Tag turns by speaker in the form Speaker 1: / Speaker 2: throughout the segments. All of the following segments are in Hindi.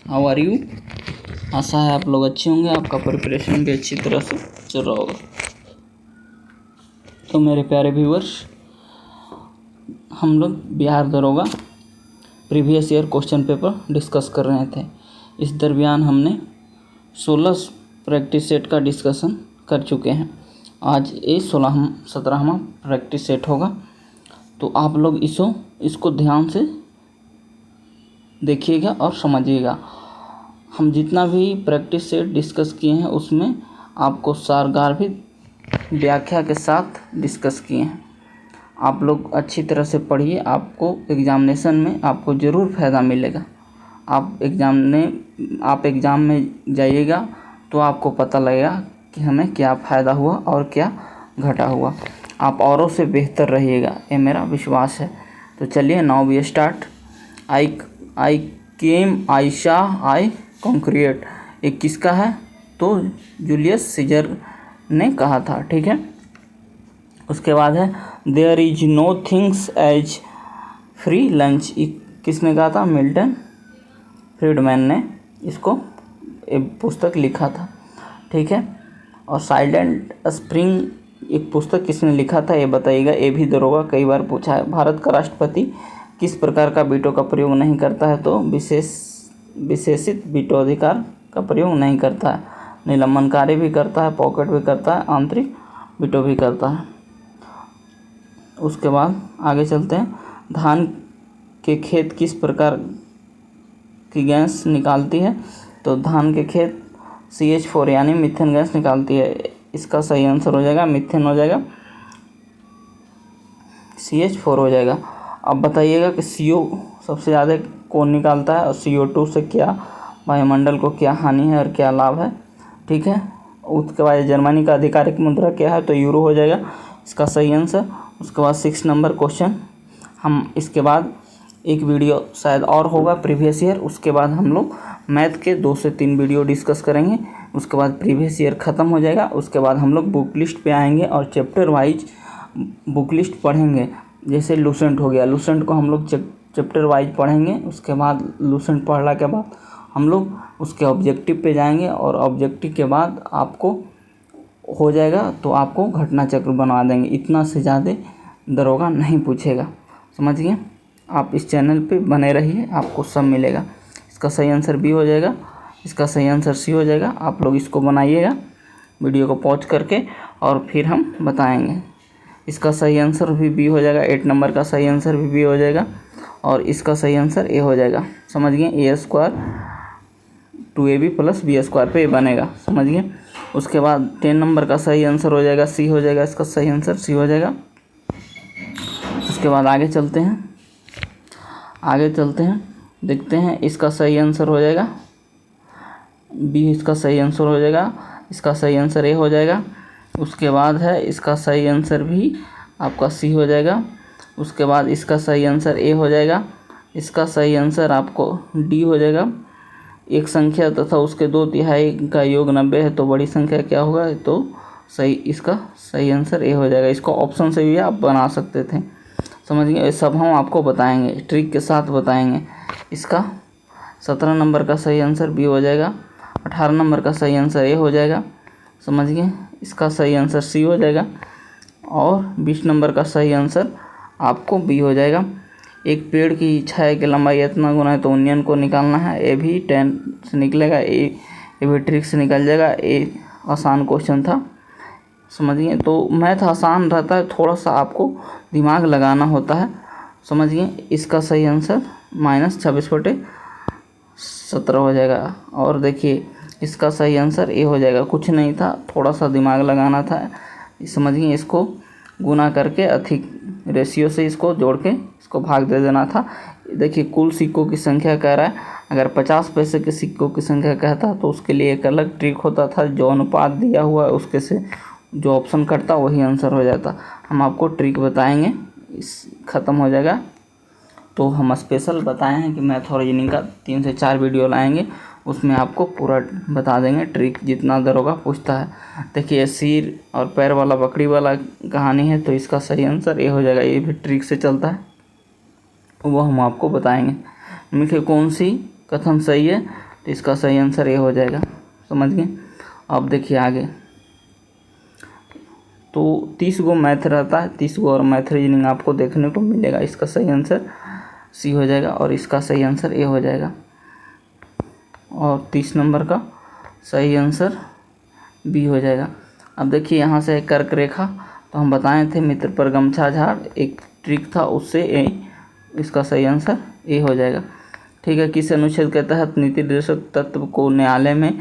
Speaker 1: How are you. आशा है आप लोग अच्छे होंगे, आपका प्रिपरेशन भी अच्छी तरह से चल रहा होगा। तो मेरे प्यारे व्यूअर्स, हम लोग बिहार दरोगा previous year question paper discuss कर रहे थे। इस दरमियान हमने 16 प्रैक्टिस सेट का डिस्कशन कर चुके हैं। आज ये 17वां प्रैक्टिस सेट होगा। तो आप लोग इसको ध्यान से देखिएगा और समझिएगा। हम जितना भी प्रैक्टिस सेट डिस्कस किए हैं उसमें आपको सारगर्भित व्याख्या के साथ डिस्कस किए हैं। आप लोग अच्छी तरह से पढ़िए, आपको एग्ज़ामिनेशन में आपको ज़रूर फ़ायदा मिलेगा। आप एग्ज़ाम में जाइएगा तो आपको पता लगेगा कि हमें क्या फ़ायदा हुआ और क्या घटा हुआ। आप औरों से बेहतर रहिएगा, ये मेरा विश्वास है। तो चलिए नाउ वी स्टार्ट। आई केम, आई शा, आई कॉन्क्रिएट। ये किसका है? तो जूलियस सीजर ने कहा था, ठीक है। उसके बाद है there is no things as free lunch. किसने कहा था? मिल्टन फ्रीडमैन ने इसको एक पुस्तक लिखा था, ठीक है। और साइलेंट स्प्रिंग एक पुस्तक किसने लिखा था ये बताइएगा। ये भी दरोगा कई बार पूछा है। भारत का राष्ट्रपति किस प्रकार का वीटो का प्रयोग नहीं करता है? तो विशेषित वीटो अधिकार का प्रयोग नहीं करता है। निलंबनकारी भी करता है, पॉकेट भी करता है, आंतरिक वीटो भी करता है। उसके बाद आगे चलते हैं। धान के खेत किस प्रकार की गैस निकालती है? तो धान के खेत CH4 यानी मीथेन गैस निकालती है। इसका सही आंसर हो जाएगा मीथेन हो जाएगा, CH4 हो जाएगा। अब बताइएगा कि CO सबसे ज़्यादा कौन निकालता है और CO2 से क्या वायुमंडल को क्या हानि है और क्या लाभ है, ठीक है। उसके बाद जर्मनी का आधिकारिक मुद्रा क्या है? तो यूरो हो जाएगा इसका सही आंसर। उसके बाद 6 नंबर क्वेश्चन। हम इसके बाद एक वीडियो शायद और होगा प्रीवियस ईयर, उसके बाद हम लोग मैथ के 2 से 3 वीडियो डिस्कस करेंगे। उसके बाद प्रीवियस ईयर ख़त्म हो जाएगा। उसके बाद हम लोग बुक लिस्ट पे आएंगे और चैप्टर वाइज बुक लिस्ट पढ़ेंगे। जैसे लूसेंट हो गया, लूसेंट को हम लोग चैप्टर वाइज पढ़ेंगे। उसके बाद लूसेंट पढ़ने के बाद हम लोग उसके ऑब्जेक्टिव पे जाएंगे और ऑब्जेक्टिव के बाद आपको हो जाएगा तो आपको घटना चक्र बनवा देंगे। इतना से ज़्यादा दरोगा नहीं पूछेगा, समझिए। आप इस चैनल पे बने रहिए, आपको सब मिलेगा। इसका सही आंसर B हो जाएगा, इसका सही आंसर C हो जाएगा। आप लोग इसको बनाइएगा वीडियो को पॉज करके और फिर हम बताएंगे। इसका सही आंसर भी B हो जाएगा। 8 नंबर का सही आंसर भी B हो जाएगा और इसका सही आंसर A हो जाएगा। समझ गए? A² 2AB + B² पे बनेगा, समझिए। उसके बाद 10 नंबर का सही आंसर हो जाएगा C हो जाएगा। इसका सही आंसर C हो जाएगा। उसके बाद आगे चलते हैं, देखते हैं। इसका सही आंसर हो जाएगा B, इसका सही आंसर हो जाएगा। इसका सही आंसर A हो जाएगा। उसके बाद है इसका सही आंसर भी आपका C हो जाएगा। उसके बाद इसका सही आंसर A हो जाएगा। इसका सही आंसर आपको D हो जाएगा। एक संख्या तथा उसके 2/3 का योग 90 है तो बड़ी संख्या क्या होगा? तो सही, इसका सही आंसर A हो जाएगा। इसको ऑप्शन से भी आप बना सकते थे, समझिए। ये सब हम आपको बताएंगे, ट्रिक के साथ बताएंगे। इसका 17 नंबर का सही आंसर B हो जाएगा। 18 नंबर का सही आंसर A हो जाएगा, समझिए। इसका सही आंसर C हो जाएगा और 20 नंबर का सही आंसर आपको B हो जाएगा। एक पेड़ की छाया की लंबाई इतना गुना है तो यूनियन को निकालना है। ये भी 10 से निकलेगा, ये भी ट्रिक से निकल जाएगा। ये आसान क्वेश्चन था, समझिए। तो मैथ आसान रहता है, थोड़ा सा आपको दिमाग लगाना होता है, समझिए। इसका सही आंसर -26/17 हो जाएगा। और देखिए इसका सही आंसर A हो जाएगा। कुछ नहीं था, थोड़ा सा दिमाग लगाना था, समझिए। इसको गुना करके अधिक रेशियो से इसको जोड़ के इसको भाग दे देना था। देखिए कुल सिक्कों की संख्या कह रहा है। अगर 50 पैसे के सिक्कों की संख्या कहता तो उसके लिए एक अलग ट्रिक होता था। जो अनुपात दिया हुआ है उसके से जो ऑप्शन करता वही आंसर हो जाता। हम आपको ट्रिक बताएंगे, इस ख़त्म हो जाएगा। तो हम स्पेशल बताए हैं कि मैथ और रीजनिंग का 3 से 4 वीडियो लाएंगे, उसमें आपको पूरा बता देंगे ट्रिक जितना दरोगा पूछता है। देखिए सिर और पैर वाला बकरी वाला कहानी है तो इसका सही आंसर A हो जाएगा। ये भी ट्रिक से चलता है, वो हम आपको बताएंगे। निम्नलिखित कौन सी कथन सही है? तो इसका सही आंसर ए हो जाएगा। समझ गए। अब देखिए आगे, तो 30 गो मैथ रहता है, 30 गो और मैथ रीजनिंग आपको देखने को मिलेगा। इसका सही आंसर सी हो जाएगा और इसका सही आंसर ए हो जाएगा। और 30 नंबर का सही आंसर बी हो जाएगा। अब देखिए यहाँ से एक कर्क रेखा, तो हम बताए थे मित्र पर गमछा झाड़, एक ट्रिक था, उससे ए, इसका सही आंसर ए हो जाएगा। ठीक है। किस अनुच्छेद के तहत नीति निर्देशक तत्व को न्यायालय में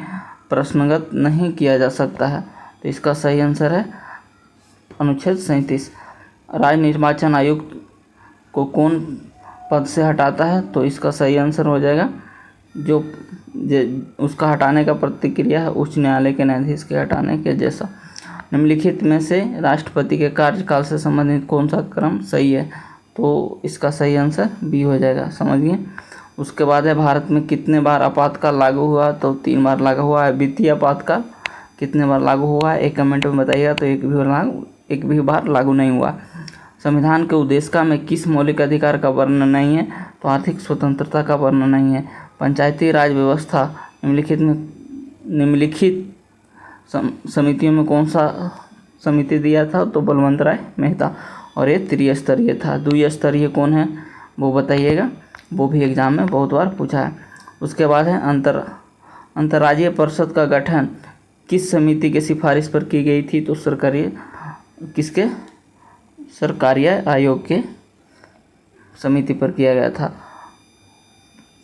Speaker 1: प्रश्नगत नहीं किया जा सकता है? तो इसका सही आंसर है अनुच्छेद 37। राज्य निर्वाचन आयुक्त को कौन पद से हटाता है? तो इसका सही आंसर हो जाएगा जो उसका हटाने का प्रतिक्रिया है उच्च न्यायालय के न्यायाधीश के हटाने के जैसा। निम्नलिखित में से राष्ट्रपति के कार्यकाल से संबंधित कौन सा क्रम सही है? तो इसका सही आंसर बी हो जाएगा। समझिए। उसके बाद है भारत में कितने बार आपातकाल लागू हुआ? तो 3 बार लागू हुआ है। वित्तीय आपातकाल कितने बार लागू हुआ है? एक कमेंट में बताइएगा। तो एक भी बार लागू नहीं हुआ। संविधान के उद्देशिका में किस मौलिक अधिकार का वर्णन नहीं है? तो आर्थिक स्वतंत्रता का वर्णन नहीं है। पंचायती राज व्यवस्था निम्नलिखित समितियों में कौन सा समिति दिया था? तो बलवंत राय मेहता। और ये त्रिस्तरीय था। द्विस्तरीय कौन है वो बताइएगा, वो भी एग्जाम में बहुत बार पूछा है। उसके बाद है अंतर्राज्यीय परिषद का गठन किस समिति के सिफारिश पर की गई थी? तो सरकारी आयोग के समिति पर किया गया था।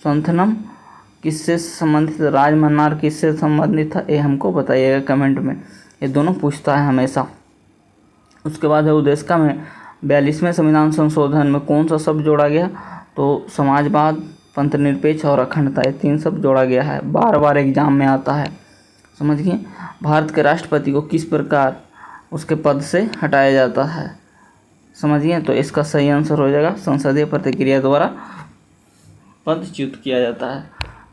Speaker 1: संथनम किससे संबंधित? राजमन्नार किससे संबंधित था? ये हमको बताइएगा कमेंट में, ये दोनों पूछता है हमेशा। उसके बाद है उद्देशिका में 42वें संविधान संशोधन में कौन सा शब्द जोड़ा गया? तो समाजवाद, पंथनिरपेक्ष और अखंडता, ये 3 शब्द जोड़ा गया है। बार बार एग्जाम में आता है। समझिए। भारत के राष्ट्रपति को किस प्रकार उसके पद से हटाया जाता है? समझिए। तो इसका सही आंसर हो जाएगा संसदीय प्रतिक्रिया द्वारा पदच्युत किया जाता है।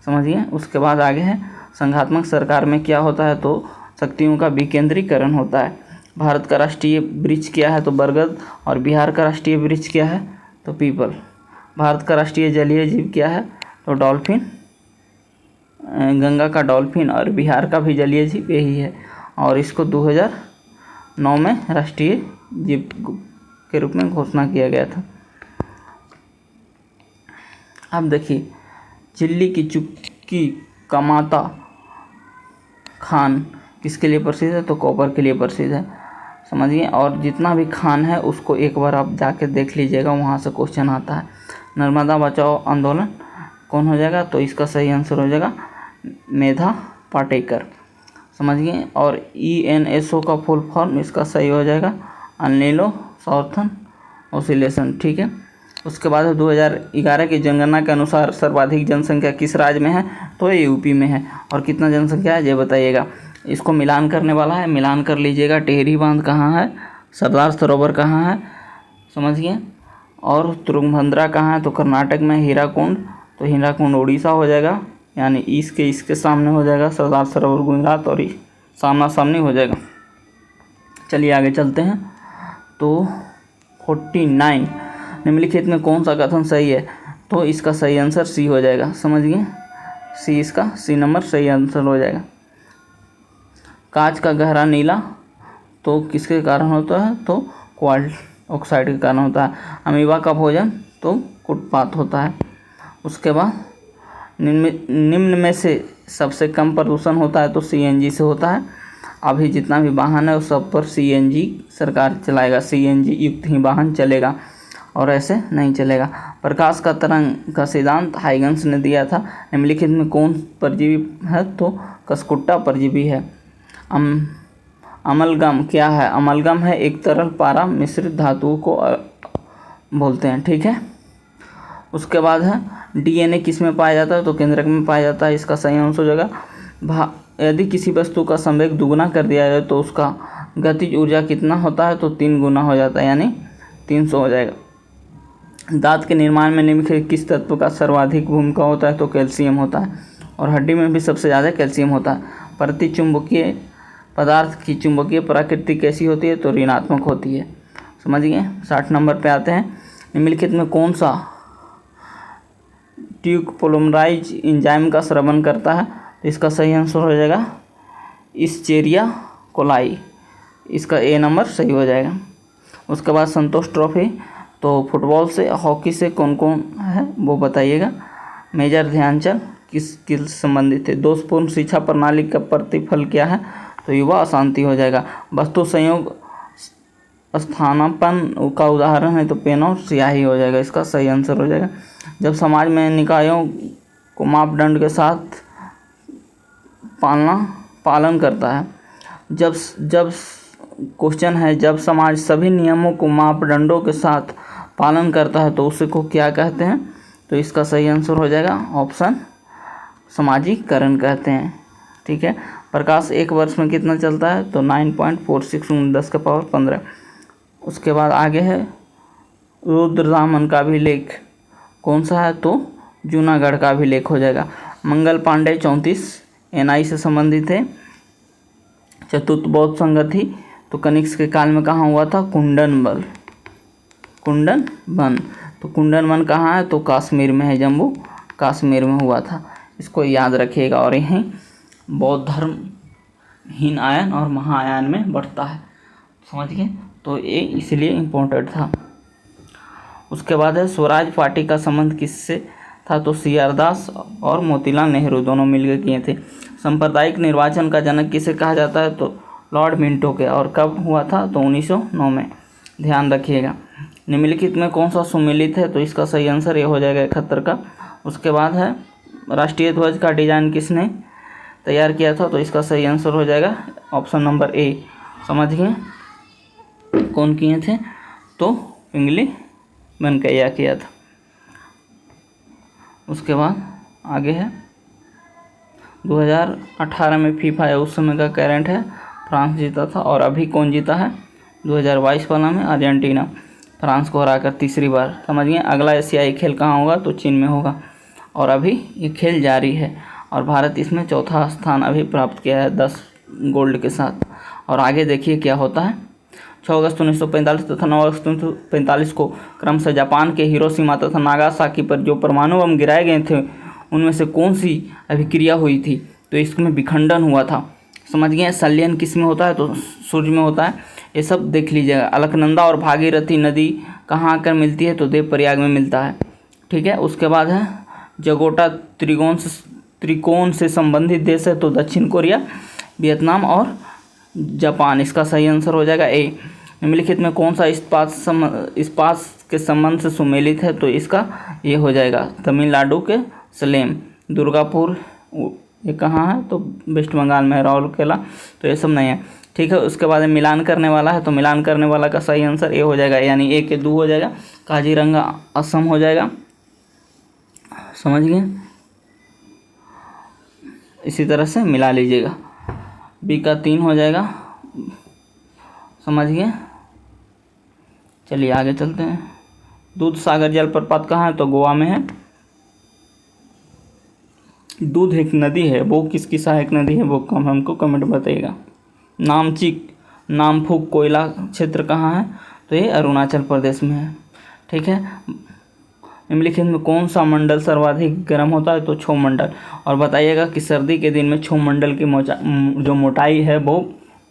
Speaker 1: समझिए। उसके बाद आगे है संघात्मक सरकार में क्या होता है? तो शक्तियों का विकेंद्रीकरण होता है। भारत का राष्ट्रीय वृक्ष क्या है? तो बरगद। और बिहार का राष्ट्रीय वृक्ष क्या है? तो पीपल। भारत का राष्ट्रीय जलीय जीव क्या है? तो डॉल्फिन, गंगा का डॉल्फिन। और बिहार का भी जलीय जीव यही है और इसको 2009 में राष्ट्रीय जीव के रूप में घोषणा किया गया था। अब देखिए, चिल्ली की चुप्की का माता खान किसके लिए प्रसिद्ध है? तो कॉपर के लिए प्रसिद्ध है। समझिए। और जितना भी खान है उसको एक बार आप जाके देख लीजिएगा, वहाँ से क्वेश्चन आता है। नर्मदा बचाओ आंदोलन कौन हो जाएगा? तो इसका सही आंसर हो जाएगा मेधा पाटेकर। समझिए। और ENSO का फुल फॉर्म इसका सही हो जाएगा अनिलो सॉर्थन ऑसिलेशन। ठीक है। उसके बाद 2011 की जनगणना के अनुसार सर्वाधिक जनसंख्या किस राज्य में है? तो ये यूपी में है। और कितना जनसंख्या है ये बताइएगा। इसको मिलान करने वाला है, मिलान कर लीजिएगा। टिहरी बांध कहाँ है? सरदार सरोवर कहाँ है? समझिए। और तुंगभद्रा कहाँ है? तो कर्नाटक में। हीराकुंड, तो हीराकुंड उड़ीसा हो जाएगा, यानी इसके सामने हो जाएगा। सरदार सरोवर गुजरात और सामना सामनी हो जाएगा। चलिए आगे चलते हैं। तो 49 निम्नलिखित में कौन सा कथन सही है? तो इसका सही आंसर सी हो जाएगा। समझिए। सी नंबर सही आंसर हो जाएगा। कांच का गहरा नीला तो किसके कारण होता है? तो क्वार्ट्ज ऑक्साइड के कारण होता है। अमीबा का भोजन तो कुटपात होता है। उसके बाद निम्न में से सबसे कम प्रदूषण होता है? तो CNG से होता है। अभी जितना भी वाहन है उस सब पर CNG सरकार चलाएगा। CNG युक्त ही वाहन चलेगा और ऐसे नहीं चलेगा। प्रकाश का तरंग का सिद्धांत हाइगन्स ने दिया था। निम्नलिखित में कौन परजीवी है? तो कसकुट्टा परजीवी है। अमलगम क्या है? अमलगम है एक तरल पारा मिश्रित धातुओं को बोलते हैं। ठीक है। उसके बाद है DNA किस में पाया जाता है? तो केंद्रक में पाया जाता है। इसका सही आंसर हो जाएगा यदि किसी वस्तु का संवेग दुगुना कर दिया जाए तो उसका गतिज ऊर्जा कितना होता है? तो 3 गुना हो जाता है, यानी 300 हो जाएगा। दांत के निर्माण में निम्नलिखित किस तत्व का सर्वाधिक भूमिका होता है? तो कैल्शियम होता है। और हड्डी में भी सबसे ज़्यादा कैल्शियम होता है। प्रतिचुंबकीय पदार्थ की चुंबकीय प्रकृति कैसी होती है? तो ऋणात्मक होती है। समझिए। 60 नंबर पे आते हैं। निम्नलिखित में कौन सा ट्यूक पोलिमराइज एंजाइम का स्रावन करता है, तो इसका सही आंसर हो जाएगा इस्चेरिया कोलाई। इसका ए नंबर सही हो जाएगा। उसके बाद संतोष ट्रॉफी, तो फुटबॉल से हॉकी से कौन कौन है वो बताइएगा। मेजर ध्यानचंद किस संबंधित थे। दोषपूर्ण शिक्षा प्रणाली का प्रतिफल क्या है, तो युवा अशांति हो जाएगा। वस्तु संयोग स्थानापन्न का उदाहरण है, तो पेन और स्याही हो जाएगा। इसका सही आंसर हो जाएगा। जब समाज में निकायों को मापदंड के साथ पालन करता है, जब क्वेश्चन है जब समाज सभी नियमों को मापदंडों के साथ पालन करता है तो उसे को क्या कहते हैं, तो इसका सही आंसर हो जाएगा ऑप्शन सामाजिकरण कहते हैं। ठीक है। प्रकाश एक वर्ष में कितना चलता है, तो 9.46 10 का पावर 15। उसके बाद आगे है रुद्रदामन का अभिलेख कौन सा है, तो जूनागढ़ का अभिलेख हो जाएगा। मंगल पांडे 34 एनआई से संबंधित है। चतुर्थ बौद्ध संगति, तो कनिष्क के काल में कहाँ हुआ था, कुंडन वन। तो कुंडन वन कहाँ है, तो कश्मीर में है, जम्मू कश्मीर में हुआ था। इसको याद रखिएगा। और यहीं बौद्ध धर्म हीनयान और महायान में बढ़ता है, समझ गए। तो ये इसलिए इम्पोर्टेंट था। उसके बाद है स्वराज पार्टी का संबंध किससे था, तो सी.आर. दास और मोतीलाल नेहरू दोनों मिलकर किए थे। सांप्रदायिक निर्वाचन का जनक किसे कहा जाता है, तो लॉर्ड मिंटो के। और कब हुआ था, तो 1909 में। ध्यान रखिएगा। निम्नलिखित में कौन सा सुमेलित है, तो इसका सही आंसर ये हो जाएगा 71 का। उसके बाद है राष्ट्रीय ध्वज का डिजाइन किसने तैयार किया था, तो इसका सही आंसर हो जाएगा ऑप्शन नंबर ए। समझ गए कौन किए थे, तो पिंगली वेंकैया किया था। उसके बाद आगे है 2018 में फीफा है उस समय का करंट है, फ्रांस जीता था। और अभी कौन जीता है, 2022 वाला में अर्जेंटीना फ्रांस को हराकर तीसरी बार। समझ गए। अगला एशियाई खेल कहाँ होगा, तो चीन में होगा। और अभी ये खेल जारी है और भारत इसमें चौथा स्थान अभी प्राप्त किया है 10 गोल्ड के साथ। और आगे देखिए क्या होता है। 6 अगस्त 1945 तथा 9 अगस्त 1945 को क्रमशः जापान के हिरोशिमा तथा नागासाकी पर जो परमाणु बम गिराए गए थे उनमें से कौन सी अभिक्रिया हुई थी, तो इसमें विखंडन हुआ था। समझ गए। संलयन किस में होता है, तो सूर्य में होता है। ये सब देख लीजिएगा। अलकनंदा और भागीरथी नदी कहाँ आकर मिलती है, तो देवप्रयाग में मिलता है। ठीक है। उसके बाद है जगोटा त्रिकोण से संबंधित देश है, तो दक्षिण कोरिया, वियतनाम और जापान। इसका सही आंसर हो जाएगा ए। निम्नलिखित में कौन सा इस्पात के संबंध से सुमेलित है, तो इसका ये हो जाएगा तमिलनाडु के सलेम। दुर्गापुर ये कहाँ है, तो वेस्ट बंगाल में है, राउरकेला। तो ये सब नहीं है। ठीक है। उसके बाद मिलान करने वाला है, तो मिलान करने वाला का सही आंसर ए हो जाएगा, यानी ए के 2 हो जाएगा। काजीरंगा असम हो जाएगा। समझ गए। इसी तरह से मिला लीजिएगा। बी का 3 हो जाएगा। समझ गए। चलिए आगे चलते हैं। दूध सागर जलप्रपात कहाँ है, तो गोवा में है। दूध एक नदी है, वो किसकी सहायक नदी है, वो हमको कमेंट बताइएगा। नामचिक नामफुक कोयला क्षेत्र कहाँ है, तो ये अरुणाचल प्रदेश में है। ठीक है। निम्नलिखित में कौन सा मंडल सर्वाधिक गर्म होता है, तो क्षोभ मंडल। और बताइएगा कि सर्दी के दिन में क्षोभ मंडल की जो मोटाई है वो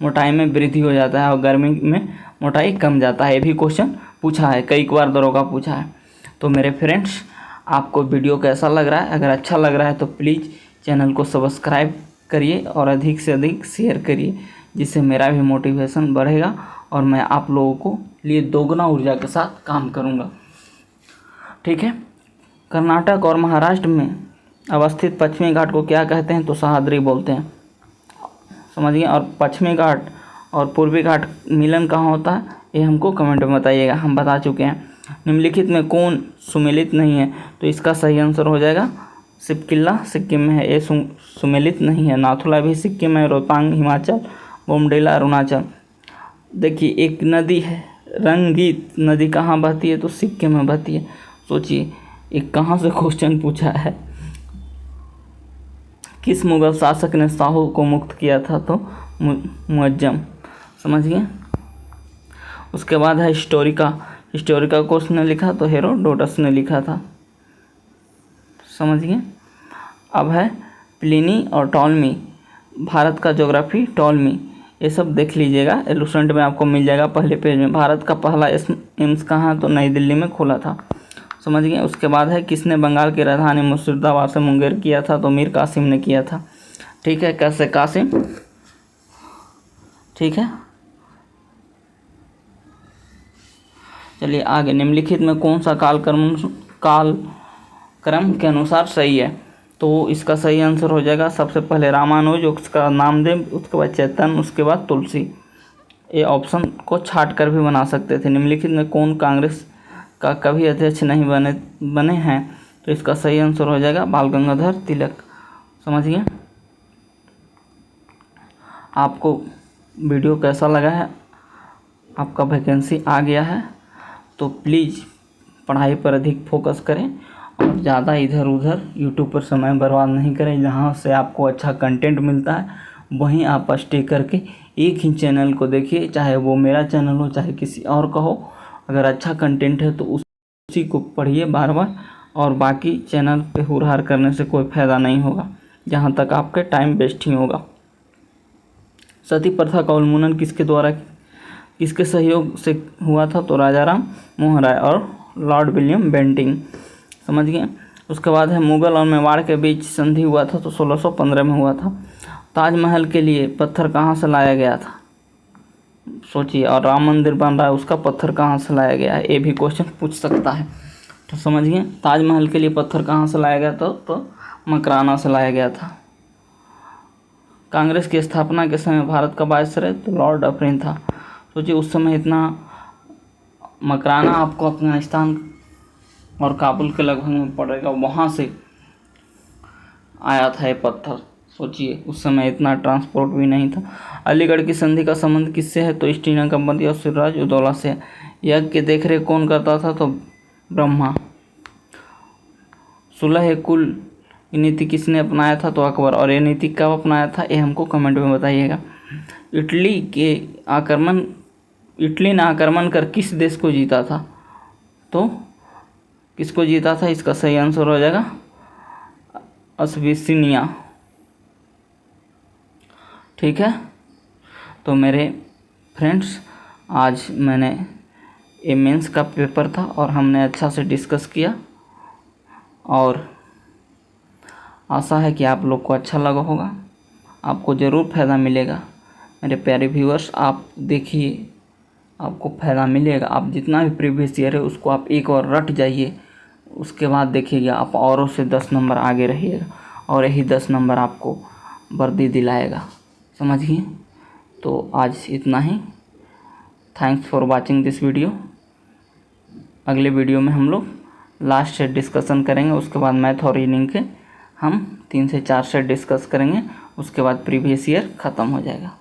Speaker 1: मोटाई में वृद्धि हो जाता है और गर्मी में मोटाई कम जाता है। ये भी क्वेश्चन पूछा है, कई बार दरोगा पूछा है। तो मेरे फ्रेंड्स, आपको वीडियो कैसा लग रहा है, अगर अच्छा लग रहा है तो प्लीज़ चैनल को सब्सक्राइब करिए और अधिक से अधिक शेयर करिए, जिससे मेरा भी मोटिवेशन बढ़ेगा और मैं आप लोगों को लिए दोगुना ऊर्जा के साथ काम करूँगा। ठीक है। कर्नाटक और महाराष्ट्र में अवस्थित पश्चिमी घाट को क्या कहते हैं, तो सह्याद्री बोलते हैं। समझिए। और पश्चिमी घाट और पूर्वी घाट मिलन कहाँ होता है, ये हमको कमेंट में बताइएगा, हम बता चुके हैं। निम्नलिखित में कौन सुमेलित नहीं है, तो इसका सही आंसर हो जाएगा शिवकिला सिक्किम में है, ये सुमेलित नहीं है। नाथुला भी सिक्किम में, रोहतांग हिमाचल, बोमडिला अरुणाचल। देखिए एक नदी है रंगीत नदी, कहाँ बहती है, तो सिक्किम में बहती है। सोचिए एक कहाँ से क्वेश्चन पूछा है। किस मुगल शासक ने साहू को मुक्त किया था, तो मुअज्जम। समझ गए। उसके बाद है हिस्टोरिका। हिस्टोरिका को उसने लिखा, तो हेरोडोटस ने लिखा था। समझिए। अब है प्लिनी और टॉलमी, भारत का ज्योग्राफी टॉलमी, ये सब देख लीजिएगा, एलुसेंट में आपको मिल जाएगा पहले पेज में। भारत का पहला एम्स कहाँ, तो नई दिल्ली में खुला था, समझ गए। उसके बाद है किसने बंगाल की राजधानी मुर्शिदाबाद से मुंगेर किया था, तो मीर कासिम ने किया था। ठीक है, कैसे कासिम, ठीक है। चलिए आगे, निम्नलिखित में कौन सा कालक्रम के अनुसार सही है, तो इसका सही आंसर हो जाएगा सबसे पहले रामानुज, उसका नामदेव, उसके बाद चैतन्य, उसके बाद तुलसी। ये ऑप्शन को छाट कर भी बना सकते थे। निम्नलिखित में कौन कांग्रेस का कभी अध्यक्ष नहीं बने हैं, तो इसका सही आंसर हो जाएगा बाल गंगाधर तिलक, समझिए। आपको वीडियो कैसा लगा है, आपका वैकेंसी आ गया है तो प्लीज़ पढ़ाई पर अधिक फोकस करें और ज़्यादा इधर उधर यूट्यूब पर समय बर्बाद नहीं करें। जहाँ से आपको अच्छा कंटेंट मिलता है वहीं आप स्टे करके एक ही चैनल को देखिए, चाहे वो मेरा चैनल हो चाहे किसी और का हो। अगर अच्छा कंटेंट है तो उसी को पढ़िए बार बार, और बाकी चैनल पे हुरहार करने से कोई फ़ायदा नहीं होगा, जहाँ तक आपके टाइम वेस्ट ही होगा। सती प्रथा का उन्मूलन किसके सहयोग से हुआ था, तो राजा राम मोहन राय और लॉर्ड विलियम बेंटिंग, समझ गए। उसके बाद है मुगल और मेवाड़ के बीच संधि हुआ था, तो 1615 में हुआ था। ताजमहल के लिए पत्थर कहाँ से लाया गया था, सोचिए। और राम मंदिर बन रहा है, उसका पत्थर कहाँ से लाया गया है, ये भी क्वेश्चन पूछ सकता है, तो समझिए। ताजमहल के लिए पत्थर कहाँ से लाया गया था, तो मकराना से लाया गया था। कांग्रेस की स्थापना के समय भारत का वायसराय, तो लॉर्ड डफरिन था। सोचिए उस समय इतना, मकराना आपको अफगानिस्तान और काबुल के लगभग में पड़ेगा, वहाँ से आया था ये पत्थर। सोचिए उस समय इतना ट्रांसपोर्ट भी नहीं था। अलीगढ़ की संधि का संबंध किससे है, तो ईस्ट इंडिया कंपनी और सिराज उदौला से। यज्ञ की देखरेख कौन करता था, तो ब्रह्मा। सुलह कुल नीति किसने अपनाया था, तो अकबर। और ये नीति कब अपनाया था, ये हमको कमेंट में बताइएगा। इटली ने आक्रमण कर किस देश को जीता था, तो किसको जीता था, इसका सही आंसर हो जाएगा अबिसिनिया, ठीक है। तो मेरे फ्रेंड्स, आज मैंने ये मेंस का पेपर था और हमने अच्छा से डिस्कस किया, और आशा है कि आप लोग को अच्छा लगा होगा, आपको ज़रूर फ़ायदा मिलेगा। मेरे प्यारे व्यूअर्स, आप देखिए, आपको फ़ायदा मिलेगा। आप जितना भी प्रीवियस ईयर है उसको आप एक और रट जाइए, उसके बाद देखिएगा आप औरों से 10 नंबर आगे रहिएगा, और यही 10 नंबर आपको वर्दी दिलाएगा, समझिए। तो आज इतना ही। Thanks for watching this video. अगले वीडियो में हम लोग लास्ट सेट डिस्कशन करेंगे, उसके बाद मैथ और रीडिंग के हम 3 से 4 सेट डिस्कस करेंगे, उसके बाद प्रीवियस ईयर ख़त्म हो जाएगा।